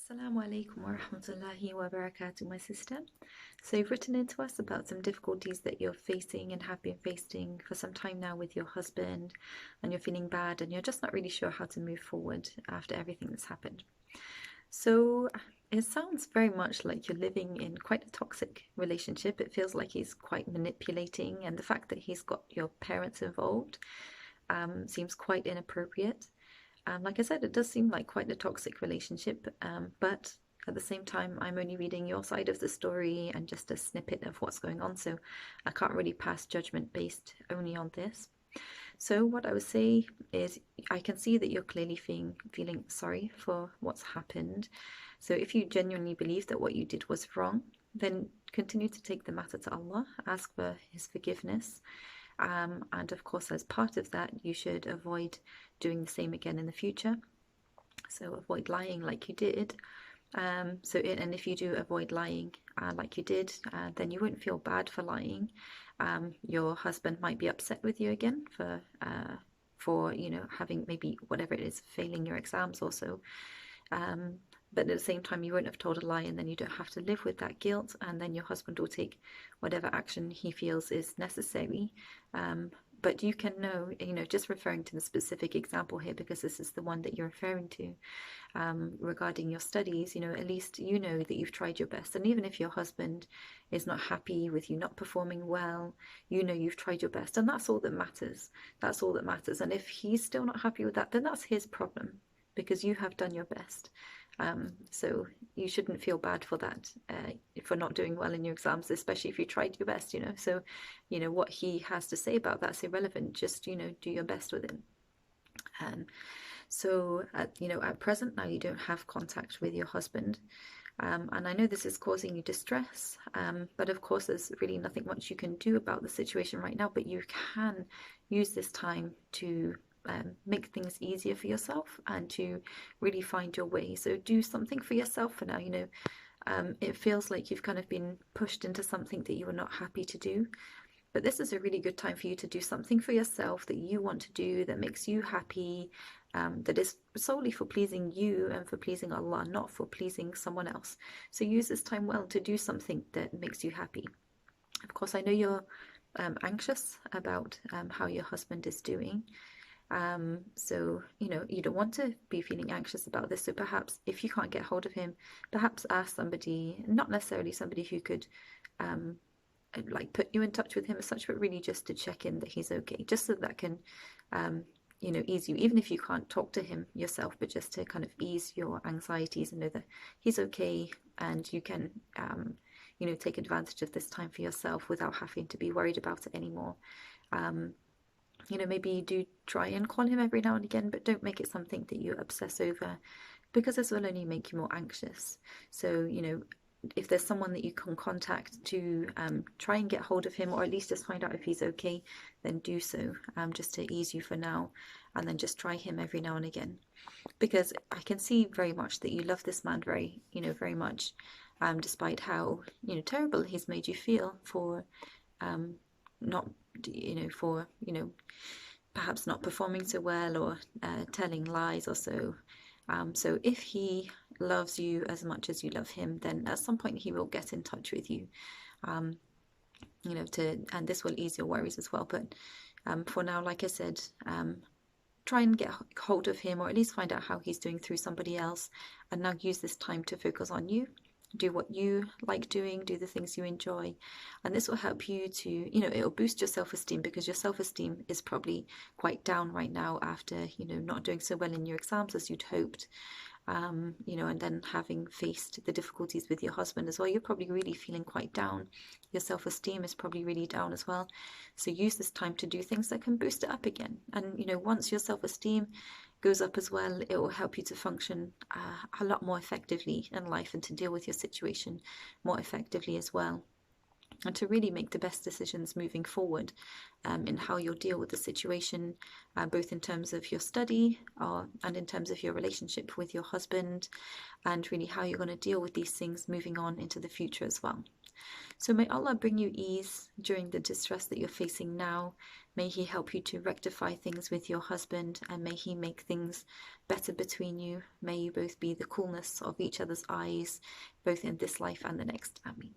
Assalamu alaikum wa rahmatullahi wa barakatuh, my sister. So, you've written in to us about some difficulties that you're facing and have been facing for some time now with your husband, and you're feeling bad and you're just not really sure how to move forward after everything that's happened. So, it sounds very much like you're living in quite a toxic relationship. It feels like he's quite manipulating, and the fact that he's got your parents involved seems quite inappropriate. Like I said, it does seem like quite a toxic relationship, but at the same time, I'm only reading your side of the story and just a snippet of what's going on, so I can't really pass judgment based only on this. So, what I would say is, I can see that you're clearly feeling sorry for what's happened. So, if you genuinely believe that what you did was wrong, then continue to take the matter to Allah, ask for His forgiveness. And of course, as part of that, you should avoid doing the same again in the future. So avoid lying like you did. And if you do avoid lying like you did, then you won't feel bad for lying. Your husband might be upset with you again for having maybe whatever it is, failing your exams or so. But at the same time, you won't have told a lie, and then you don't have to live with that guilt, and then your husband will take whatever action he feels is necessary. But you can know, just referring to the specific example here, because this is the one that you're referring to, regarding your studies, at least you know that you've tried your best. And even if your husband is not happy with you not performing well, you've tried your best, and that's all that matters. That's all that matters. And if he's still not happy with that, then that's his problem, because you have done your best. So you shouldn't feel bad for that, for not doing well in your exams, especially if you tried your best, So, what he has to say about that's irrelevant. Just, do your best with it. So, at present now you don't have contact with your husband. And I know this is causing you distress, but of course there's really nothing much you can do about the situation right now, but you can use this time to make things easier for yourself and to really find your way. So do something for yourself for now. It feels like you've kind of been pushed into something that you were not happy to do. But this is a really good time for you to do something for yourself that you want to do, that makes you happy, that is solely for pleasing you and for pleasing Allah, not for pleasing someone else. So use this time well to do something that makes you happy. Of course, I know you're anxious about how your husband is doing. So, you don't want to be feeling anxious about this. So perhaps if you can't get hold of him, perhaps ask somebody, not necessarily somebody who could like put you in touch with him as such, but really just to check in that he's okay, just so that can, ease you, even if you can't talk to him yourself, but just to kind of ease your anxieties and know that he's okay, and you can, take advantage of this time for yourself without having to be worried about it anymore. Maybe do try and call him every now and again, but don't make it something that you obsess over, because this will only make you more anxious. So, if there's someone that you can contact to try and get hold of him, or at least just find out if he's okay, then do so, just to ease you for now, and then just try him every now and again. Because I can see very much that you love this man very much, despite how, terrible he's made you feel for not, for, perhaps not performing so well, or telling lies or so. So if he loves you as much as you love him, then at some point he will get in touch with you, and this will ease your worries as well. But for now, like I said, try and get hold of him, or at least find out how he's doing through somebody else, and now use this time to focus on you. Do what you like doing, do the things you enjoy, and this will help you to, it'll boost your self-esteem, because your self-esteem is probably quite down right now after, not doing so well in your exams as you'd hoped. And then having faced the difficulties with your husband as well, you're probably really feeling quite down. Your self-esteem is probably really down as well. So use this time to do things that can boost it up again. And, once your self-esteem goes up as well, it will help you to function a lot more effectively in life, and to deal with your situation more effectively as well, and to really make the best decisions moving forward in how you'll deal with the situation, both in terms of your study and in terms of your relationship with your husband, and really how you're going to deal with these things moving on into the future as well. So may Allah bring you ease during the distress that you're facing now. May He help you to rectify things with your husband, and may He make things better between you. May you both be the coolness of each other's eyes, both in this life and the next. Ameen.